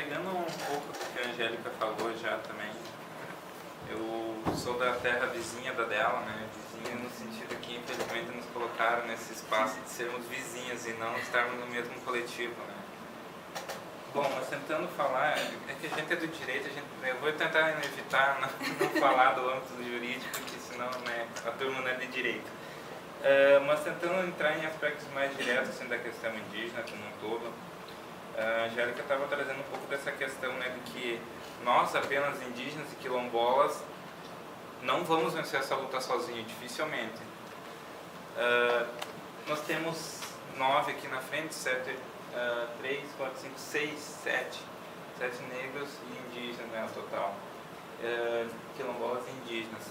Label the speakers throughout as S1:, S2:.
S1: pegando um pouco do que a Angélica falou já também, eu sou da terra vizinha da dela, né? Vizinha no sentido que infelizmente nos colocaram nesse espaço de sermos vizinhas e não estarmos no mesmo coletivo, né? Bom, mas tentando falar, é que a gente é do direito, eu vou tentar evitar não falar do âmbito jurídico, porque senão, né, a turma não é de direito. Mas tentando entrar em aspectos mais diretos assim, da questão indígena como um todo, a Angélica estava trazendo um pouco dessa questão, né, de que nós, apenas indígenas e quilombolas, não vamos vencer essa luta sozinhos, dificilmente. Nós temos 9 aqui na frente, 7, 3, 4, 5, 6, 7 negros e indígenas, né, no total, quilombolas e indígenas.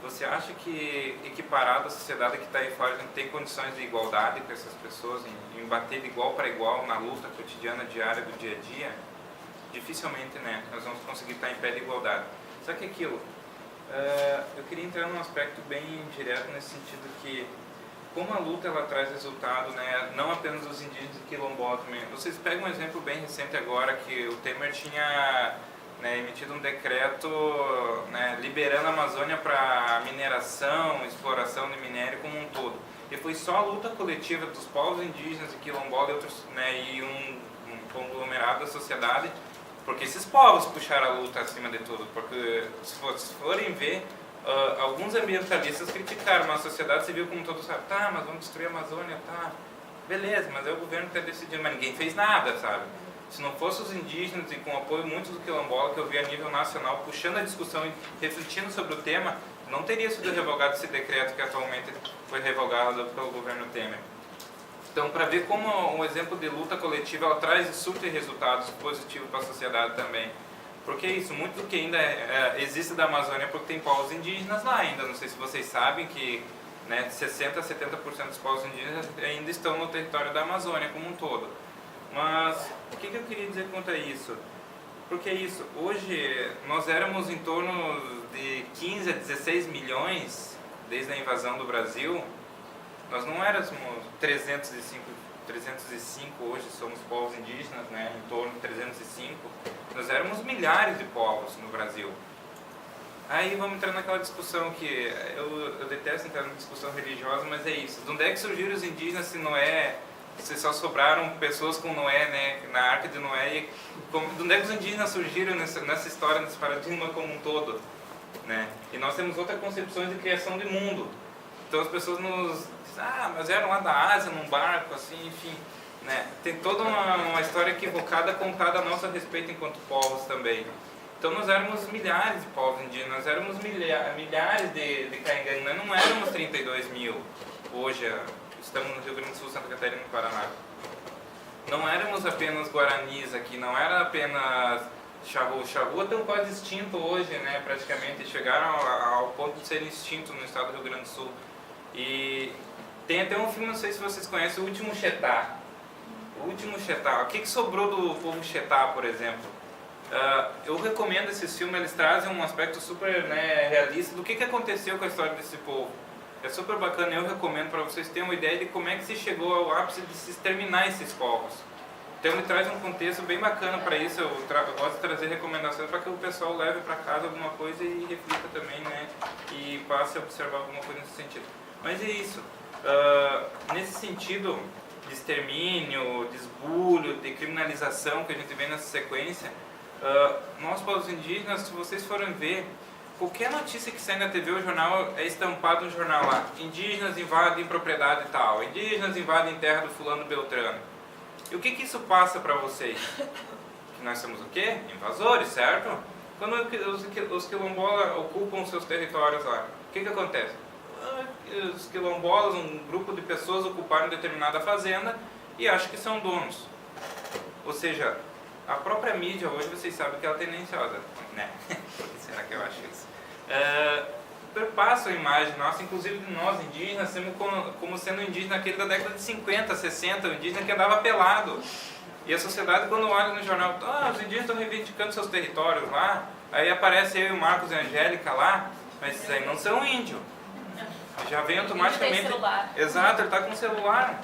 S1: Você acha que, equiparado à sociedade que está aí fora, a gente tem condições de igualdade com essas pessoas, em bater de igual para igual na luta cotidiana, diária, do dia a dia? Dificilmente, né? Nós vamos conseguir estar em pé de igualdade. Só que aquilo, eu queria entrar num aspecto bem direto nesse sentido que, como a luta ela traz resultado, né, não apenas dos indígenas e quilombolas também. Vocês pegam um exemplo bem recente agora, que o Temer tinha, né, emitido um decreto, né, liberando a Amazônia para mineração, exploração de minério como um todo. E foi só a luta coletiva dos povos indígenas e quilombolas e outros, né, e um conglomerado da sociedade, porque esses povos puxaram a luta acima de tudo. Porque se forem ver, alguns ambientalistas criticaram, mas a sociedade civil como todos sabe, tá, mas vamos destruir a Amazônia, tá, beleza, mas é o governo que está decidindo, mas ninguém fez nada, sabe? Se não fosse os indígenas e com o apoio muito do quilombola, que eu vi a nível nacional puxando a discussão e refletindo sobre o tema, não teria sido revogado esse decreto que atualmente foi revogado pelo governo Temer. Então, para ver como um exemplo de luta coletiva ela traz surte resultados positivos para a sociedade também. Porque é isso, muito do que ainda existe da Amazônia é porque tem povos indígenas lá ainda. Não sei se vocês sabem que, né, 60% a 70% dos povos indígenas ainda estão no território da Amazônia como um todo. Mas o que eu queria dizer quanto a isso? Porque é isso, hoje nós éramos em torno de 15 a 16 milhões desde a invasão do Brasil. Nós não éramos 305 hoje somos povos indígenas, né, em torno de 305. Nós éramos milhares de povos no Brasil. Aí vamos entrar naquela discussão que eu detesto entrar numa discussão religiosa, mas é isso. De onde é que surgiram os indígenas se Noé, se só sobraram pessoas com Noé, né, na Arca de Noé? E de onde é que os indígenas surgiram nessa história, nesse paradigma como um todo? Né? E nós temos outras concepções de criação de mundo. Então as pessoas nos dizem, mas eram lá da Ásia, num barco, assim, enfim. Né? Tem toda uma história equivocada contada a nosso respeito enquanto povos também. Então nós éramos milhares de povos indígenas, nós éramos milhares de caingangues, nós não éramos 32 mil. Hoje estamos no Rio Grande do Sul, Santa Catarina e no Paraná. Não éramos apenas guaranis aqui, não era apenas charrua. Charrua estão quase extinto hoje, né, praticamente. Chegaram ao ponto de serem extintos no estado do Rio Grande do Sul. E tem até um filme, não sei se vocês conhecem, O Último Chetá. O Último Chetá. O que sobrou do povo Chetá, por exemplo? Eu recomendo esses filmes, eles trazem um aspecto super, né, realista do que aconteceu com a história desse povo. É super bacana, eu recomendo para vocês terem uma ideia de como é que se chegou ao ápice de se exterminar esses povos. Então ele traz um contexto bem bacana para isso. Eu gosto de trazer recomendações para que o pessoal leve para casa alguma coisa e reflita também, né, e passe a observar alguma coisa nesse sentido. Mas é isso. Nesse sentido de extermínio, de esbulho, de criminalização que a gente vê nessa sequência, nós, povos indígenas, se vocês forem ver, qualquer notícia que sai na TV ou jornal é estampado no jornal lá. Indígenas invadem propriedade tal, indígenas invadem terra do fulano Beltrano. E o que isso passa para vocês? Que nós somos o quê? Invasores, certo? Quando os quilombolas ocupam seus territórios lá, o que acontece? Os quilombolas, um grupo de pessoas ocuparam determinada fazenda e acham que são donos. Ou seja, a própria mídia hoje, vocês sabem que ela é tendenciosa, né? Por que será que eu acho isso? Perpassa a imagem nossa, inclusive de nós indígenas, como sendo indígena aquele da década de 50, 60, o indígena que andava pelado. E a sociedade, quando olha no jornal, os indígenas estão reivindicando seus territórios lá, aí aparece eu e o Marcos e a Angélica lá, mas esses aí não são índios. Já vem automaticamente.
S2: Ele tem celular.
S1: Exato, ele está com celular.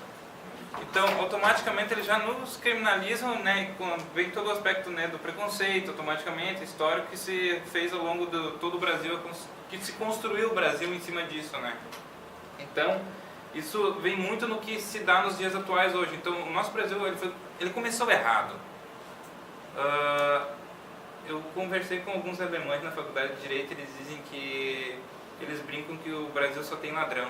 S1: Então, automaticamente eles já nos criminalizam, né, vem todo o aspecto, né, do preconceito, automaticamente, histórico que se fez ao longo de todo o Brasil, que se construiu o Brasil em cima disso, né. Então, isso vem muito no que se dá nos dias atuais hoje. Então, o nosso Brasil, ele começou errado. Eu conversei com alguns alemães na faculdade de Direito, eles dizem que eles brincam que o Brasil só tem ladrão.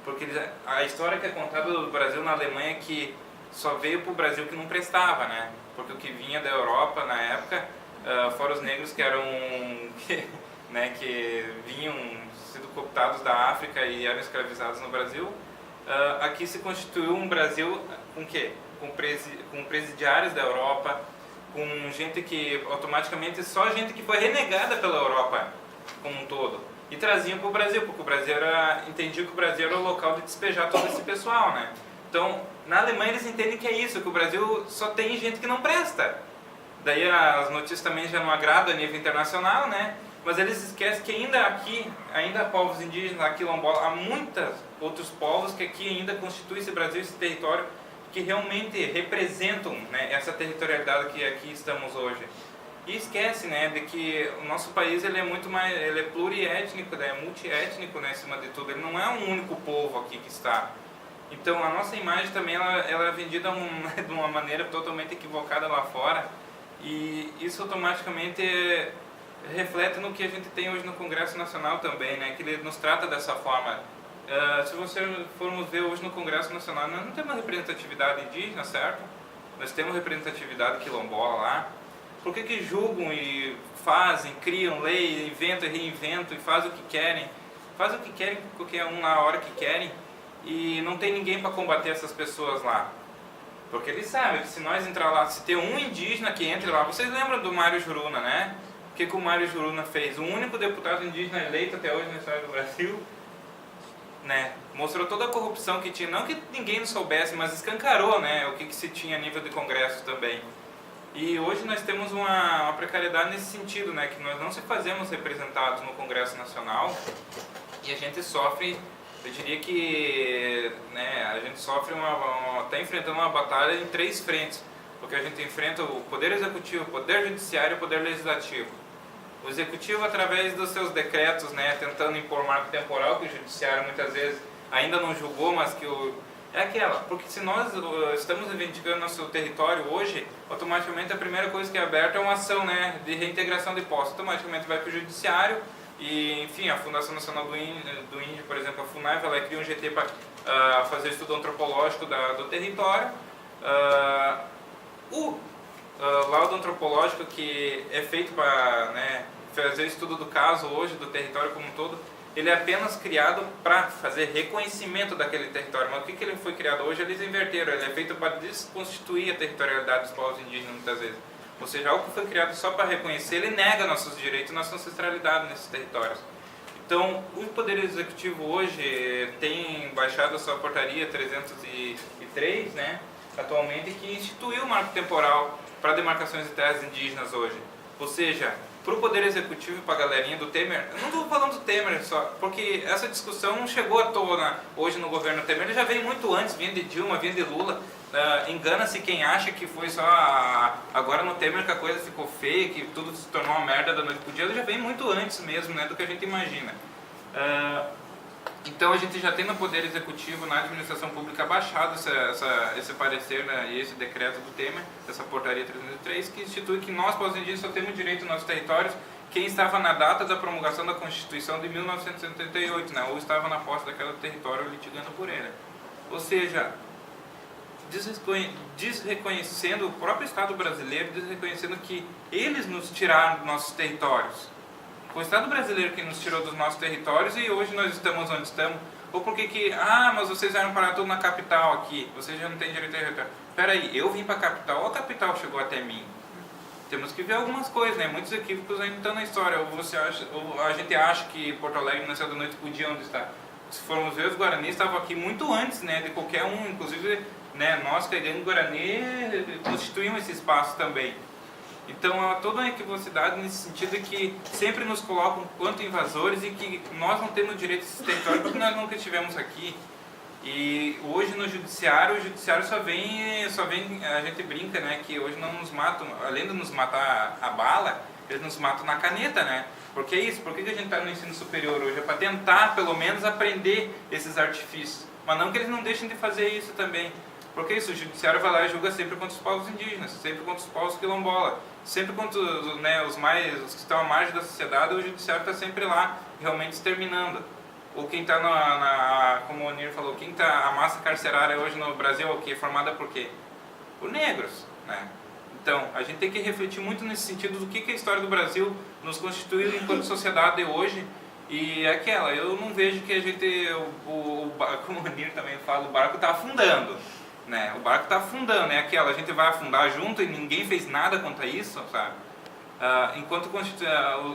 S1: Porque a história que é contada do Brasil na Alemanha é que só veio para o Brasil que não prestava, né? Porque o que vinha da Europa na época, fora os negros que eram, né, que vinham sido cooptados da África e eram escravizados no Brasil, aqui se constituiu um Brasil com quê? Com presidiários da Europa, com gente que automaticamente, só gente que foi renegada pela Europa como um todo. E traziam para o Brasil, porque o Brasil entendiam que o Brasil era o local de despejar todo esse pessoal, né? Então, na Alemanha eles entendem que é isso, que o Brasil só tem gente que não presta. Daí as notícias também já não agradam a nível internacional, né? Mas eles esquecem que ainda aqui, ainda há povos indígenas, há quilombola, há muitos outros povos que aqui ainda constituem esse Brasil, esse território, que realmente representam, né, essa territorialidade que aqui estamos hoje. E esquece, né, de que o nosso país ele é muito mais, ele é pluriétnico, né, multiétnico, né, acima de tudo. Ele não é um único povo aqui que está. Então a nossa imagem também ela é vendida de uma maneira totalmente equivocada lá fora. E isso automaticamente reflete no que a gente tem hoje no Congresso Nacional também, né, que ele nos trata dessa forma. Se você formos ver hoje no Congresso Nacional, nós não temos representatividade indígena, certo? Nós temos representatividade quilombola lá. Por que julgam e fazem, criam lei, inventam e reinventam e fazem o que querem? Fazem o que querem, qualquer um na hora que querem, e não tem ninguém para combater essas pessoas lá. Porque eles sabem que se nós entrar lá, se tem um indígena que entre lá, vocês lembram do Mário Juruna, né? O que o Mário Juruna fez? O único deputado indígena eleito até hoje na história do Brasil, né? Mostrou toda a corrupção que tinha, não que ninguém não soubesse, mas escancarou, né, o que se tinha a nível de Congresso também. E hoje nós temos uma precariedade nesse sentido, né, que nós não se fazemos representados no Congresso Nacional e a gente sofre, eu diria que, né, a gente sofre está enfrentando uma batalha em 3 frentes, porque a gente enfrenta o Poder Executivo, o Poder Judiciário e o Poder Legislativo. O Executivo através dos seus decretos, né, tentando impor marco temporal, que o Judiciário muitas vezes ainda não julgou, mas que é aquela, porque se nós estamos reivindicando nosso território hoje, automaticamente a primeira coisa que é aberta é uma ação, né, de reintegração de postos. Automaticamente vai para o Judiciário e, enfim, a Fundação Nacional do Índio, por exemplo, a FUNAI, ela cria um GT para fazer estudo antropológico do território. O laudo antropológico que é feito para, né, fazer estudo do caso hoje, do território como um todo, ele é apenas criado para fazer reconhecimento daquele território. Mas o que ele foi criado hoje, eles inverteram. Ele é feito para desconstituir a territorialidade dos povos indígenas, muitas vezes. Ou seja, algo que foi criado só para reconhecer, ele nega nossos direitos, nossa ancestralidade nesses territórios. Então, o Poder Executivo hoje tem baixado a sua portaria 303, né, atualmente, que instituiu o marco temporal para demarcações de terras indígenas hoje. Ou seja, para o Poder Executivo e para a galerinha do Temer, eu não estou falando do Temer só, porque essa discussão não chegou à tona hoje no governo Temer, ele já veio muito antes, vinha de Dilma, vinha de Lula. Engana-se quem acha que foi só agora no Temer que a coisa ficou feia, que tudo se tornou uma merda da noite pro dia. Ele já vem muito antes mesmo, né, do que a gente imagina. Então a gente já tem no Poder Executivo, na administração pública, baixado esse parecer, né, e esse decreto do Temer, essa portaria 303, que institui que nós, povos indígenas, só temos direito aos nossos territórios quem estava na data da promulgação da Constituição de 1978, né, ou estava na posse daquele território litigando por ele. Ou seja, desreconhecendo o próprio Estado brasileiro, desreconhecendo que eles nos tiraram dos nossos territórios. Foi o Estado brasileiro que nos tirou dos nossos territórios e hoje nós estamos onde estamos. Ou porque mas vocês vieram parar tudo na capital aqui, vocês já não têm direito a território. Espera aí, eu vim para a capital ou a capital chegou até mim? Temos que ver algumas coisas, né? Muitos equívocos ainda estão na história. Ou a gente acha que Porto Alegre nasceu da noite podia onde está. Se formos ver, os Guarani estavam aqui muito antes, né, de qualquer um, inclusive, né, nós, Caetano Guarani, constituímos esse espaço também. Então há toda uma equivocidade nesse sentido que sempre nos colocam quanto invasores e que nós não temos direito a esse território porque nós nunca estivemos aqui. E hoje no judiciário, o judiciário só vem, a gente brinca, né, que hoje não nos matam, além de nos matar a bala, eles nos matam na caneta, né? Por que isso? Por que a gente está no ensino superior hoje? É para tentar, pelo menos, aprender esses artifícios. Mas não que eles não deixem de fazer isso também. Porque isso, o judiciário vai lá e julga sempre contra os povos indígenas, sempre contra os povos quilombola, sempre contra né, os que estão à margem da sociedade, o judiciário está sempre lá, realmente exterminando. Ou quem está como o Onir falou, quem está, a massa carcerária hoje no Brasil é o quê? Formada por quê? Por negros, né? Então, a gente tem que refletir muito nesse sentido do que a história do Brasil nos constituiu enquanto sociedade hoje. E é aquela, eu não vejo que a gente, como o Onir também fala, o barco está afundando. Né? O barco está afundando, é aquela, a gente vai afundar junto e ninguém fez nada contra isso, sabe? Enquanto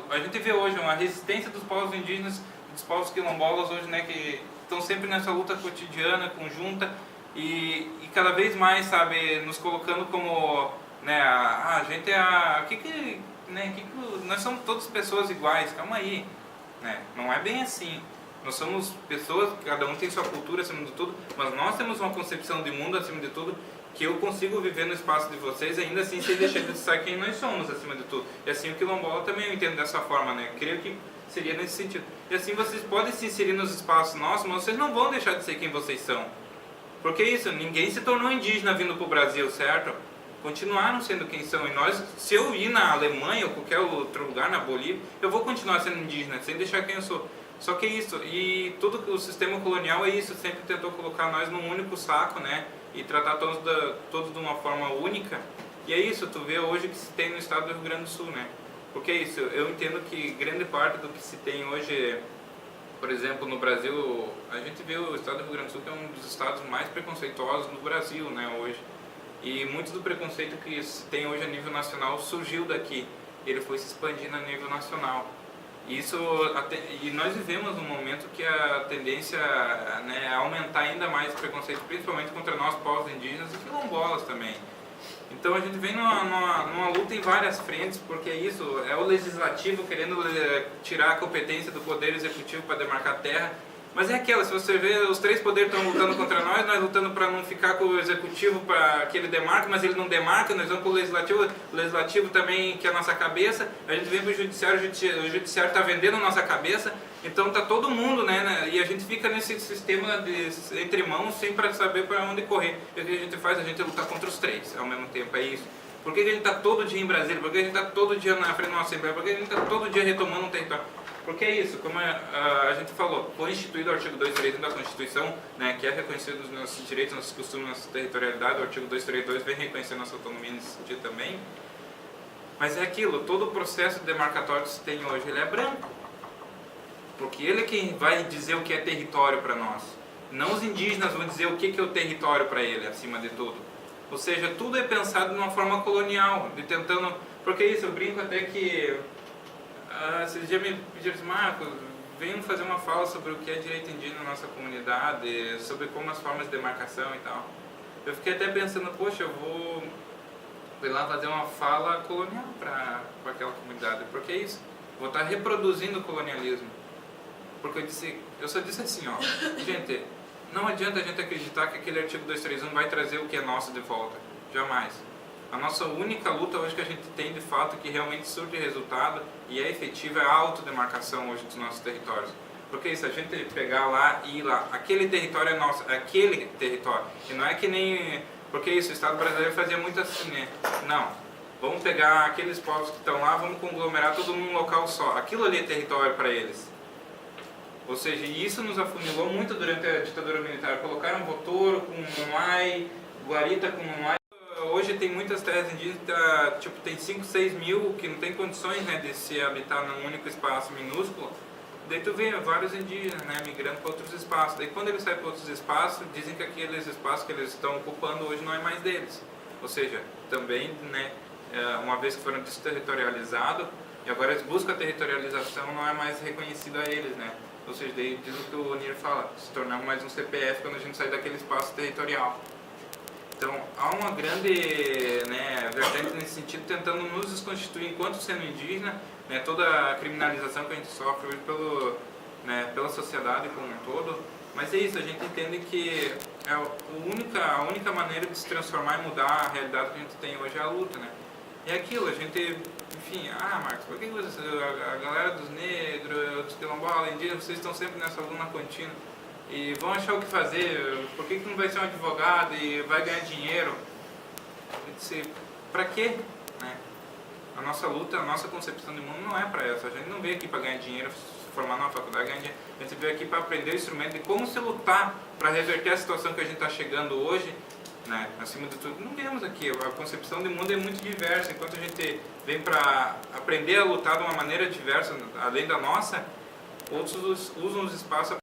S1: a gente vê hoje uma resistência dos povos indígenas, dos povos quilombolas hoje, né, que estão sempre nessa luta cotidiana, conjunta e cada vez mais, sabe, nos colocando como, né, a gente é nós somos todas pessoas iguais, calma aí, né? Não é bem assim. Nós somos pessoas, cada um tem sua cultura acima de tudo, mas nós temos uma concepção de mundo acima de tudo, que eu consigo viver no espaço de vocês ainda assim sem deixar de ser quem nós somos acima de tudo. E assim o quilombola também eu entendo dessa forma, né? Eu creio que seria nesse sentido. E assim vocês podem se inserir nos espaços nossos, mas vocês não vão deixar de ser quem vocês são. Porque isso, ninguém se tornou indígena vindo para o Brasil, certo? Continuaram sendo quem são. E nós, se eu ir na Alemanha ou qualquer outro lugar, na Bolívia, eu vou continuar sendo indígena, sem deixar quem eu sou. Só que é isso, e todo o sistema colonial é isso, sempre tentou colocar nós num único saco, né? E tratar todos de uma forma única. E é isso, tu vê hoje que se tem no estado do Rio Grande do Sul, né? Porque é isso, eu entendo que grande parte do que se tem hoje, por exemplo, no Brasil, a gente vê o estado do Rio Grande do Sul que é um dos estados mais preconceituosos do Brasil, né, hoje. E muito do preconceito que se tem hoje a nível nacional surgiu daqui, ele foi se expandindo a nível nacional. E nós vivemos num momento que a tendência, né, é aumentar ainda mais o preconceito, principalmente contra nós povos indígenas e quilombolas também. Então a gente vem numa luta em várias frentes, porque é isso, é o legislativo querendo tirar a competência do poder executivo para demarcar terra. Mas é aquela, se você vê, os três poderes estão lutando contra nós lutando para não ficar com o executivo para que ele demarque, mas ele não demarca, nós vamos para o legislativo também que é a nossa cabeça, a gente vem para o judiciário está vendendo a nossa cabeça, então está todo mundo, né, e a gente fica nesse sistema entre mãos sem para saber para onde correr. E o que a gente faz? A gente luta contra os três ao mesmo tempo, é isso. Por que a gente está todo dia em Brasília? Por que a gente está todo dia na frente de uma Assembleia? Por que a gente está todo dia retomando um território? Porque é isso, como a gente falou, foi instituído o artigo 232 da Constituição, né, que é reconhecido os nossos direitos, nossos costumes, nossa territorialidade. O artigo 232 vem reconhecer nossa autonomia nesse sentido também. Mas é aquilo, todo o processo demarcatório que se tem hoje, ele é branco. Porque ele é quem vai dizer o que é território para nós. Não os indígenas vão dizer o que é o território para ele, acima de tudo. Ou seja, tudo é pensado de uma forma colonial, de tentando... Porque é isso, eu brinco até que... esses dias me pediram assim, Marcos, venham fazer uma fala sobre o que é direito indígena na nossa comunidade, sobre como as formas de demarcação e tal. Eu fiquei até pensando, poxa, eu vou ir lá fazer uma fala colonial para aquela comunidade, porque é isso, vou estar reproduzindo o colonialismo. Porque eu só disse assim, ó, gente, não adianta a gente acreditar que aquele artigo 231 vai trazer o que é nosso de volta, jamais. A nossa única luta hoje que a gente tem de fato, que realmente surte resultado e é efetiva, é a autodemarcação hoje dos nossos territórios. Porque se a gente pegar lá e ir lá, aquele território é nosso, é aquele território. E não é que nem... Porque isso, o Estado brasileiro fazia muito assim, né? Não, vamos pegar aqueles povos que estão lá, vamos conglomerar todo mundo num local só. Aquilo ali é território para eles. Ou seja, isso nos afunilou muito durante a ditadura militar. Colocaram Votouro com Mamai, Guarita com Mamai. Hoje tem muitas terras indígenas, tipo, tem 5, 6 mil que não tem condições, né, de se habitar num único espaço minúsculo. Daí tu vê vários indígenas, né, migrando para outros espaços. Daí quando eles saem para outros espaços, dizem que aqueles espaços que eles estão ocupando hoje não é mais deles. Ou seja, também, né, uma vez que foram desterritorializados, e agora eles buscam a territorialização, não é mais reconhecido a eles, né. Ou seja, daí diz o que o Onir fala, se tornar mais um CPF quando a gente sai daquele espaço territorial. Então, há uma grande, né, vertente nesse sentido, tentando nos desconstituir enquanto sendo indígena, né, toda a criminalização que a gente sofre hoje pela sociedade como um todo, Mas é isso, a gente entende que a única maneira de se transformar e mudar a realidade que a gente tem hoje é a luta, né? E é aquilo, a gente, enfim, Marcos, por que a galera dos negros, dos quilombolas, indígenas, vocês estão sempre nessa luna contínua e vão achar o que fazer? Por que não vai ser um advogado e vai ganhar dinheiro? Eu disse, pra quê? Né? A nossa luta, a nossa concepção de mundo não é para essa. A gente não veio aqui para ganhar dinheiro, formar numa faculdade, ganhar dinheiro. A gente veio aqui para aprender o instrumento de como se lutar para reverter a situação que a gente está chegando hoje, né? Acima de tudo, não viemos aqui. A concepção de mundo é muito diversa. Enquanto a gente vem para aprender a lutar de uma maneira diversa, além da nossa, outros usam os espaços